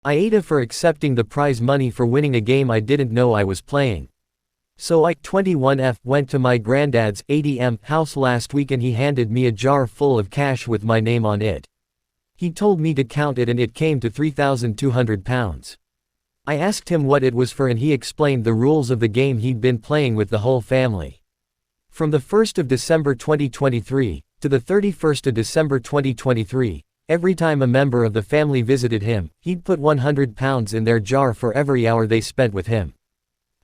I ate it for accepting the prize money for winning a game I didn't know I was playing. So I, 21F, went to my granddad's ATM house last week and he handed me a jar full of cash with my name on it. He told me to count it and it came to £3,200. I asked him what it was for and he explained the rules of the game he'd been playing with the whole family. From the 1st of December 2023 to the 31st of December 2023, every time a member of the family visited him, he'd put £100 in their jar for every hour they spent with him.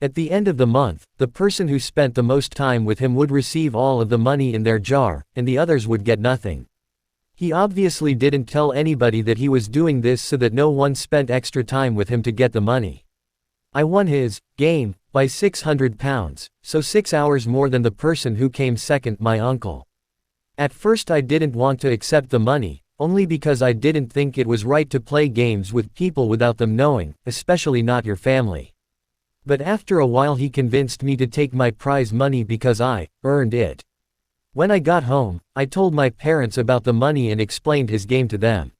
At the end of the month, the person who spent the most time with him would receive all of the money in their jar, and the others would get nothing. He obviously didn't tell anybody that he was doing this so that no one spent extra time with him to get the money. I won his game by £600, so 6 hours more than the person who came second, my uncle. At first I didn't want to accept the money, only because I didn't think it was right to play games with people without them knowing, especially not your family. But after a while he convinced me to take my prize money because I earned it. When I got home, I told my parents about the money and explained his game to them.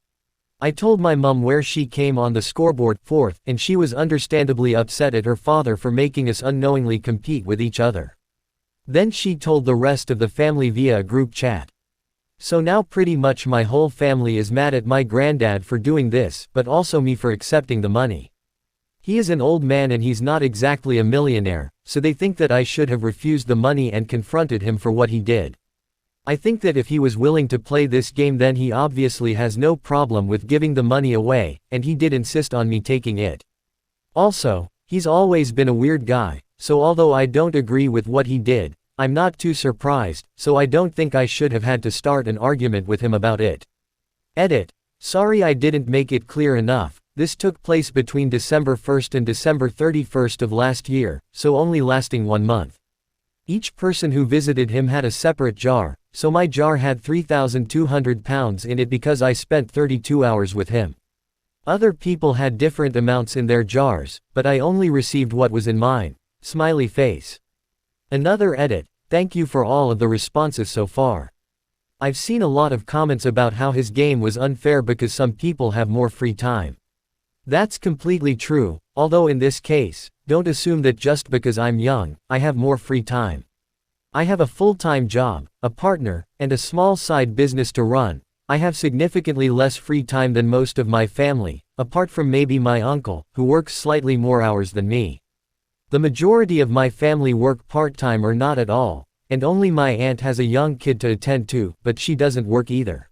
I told my mom where she came on the scoreboard, 4th, and she was understandably upset at her father for making us unknowingly compete with each other. Then she told the rest of the family via a group chat. So now pretty much my whole family is mad at my granddad for doing this, but also me for accepting the money. He is an old man and he's not exactly a millionaire, so they think that I should have refused the money and confronted him for what he did. I think that if he was willing to play this game then he obviously has no problem with giving the money away, and he did insist on me taking it. Also, he's always been a weird guy, so although I don't agree with what he did, I'm not too surprised, so I don't think I should have had to start an argument with him about it. Edit. Sorry I didn't make it clear enough. This took place between December 1st and December 31st of last year, so only lasting 1 month. Each person who visited him had a separate jar, so my jar had £3,200 in it because I spent 32 hours with him. Other people had different amounts in their jars, but I only received what was in mine. Smiley face. Another edit. Thank you for all of the responses so far. I've seen a lot of comments about how his game was unfair because some people have more free time. That's completely true, although in this case, don't assume that just because I'm young, I have more free time. I have a full-time job, a partner, and a small side business to run. I have significantly less free time than most of my family, apart from maybe my uncle, who works slightly more hours than me. The majority of my family work part-time or not at all, and only my aunt has a young kid to attend to, but she doesn't work either.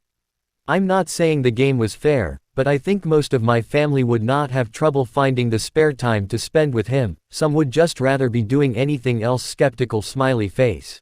I'm not saying the game was fair, but I think most of my family would not have trouble finding the spare time to spend with him, some would just rather be doing anything else. Skeptical smiley face.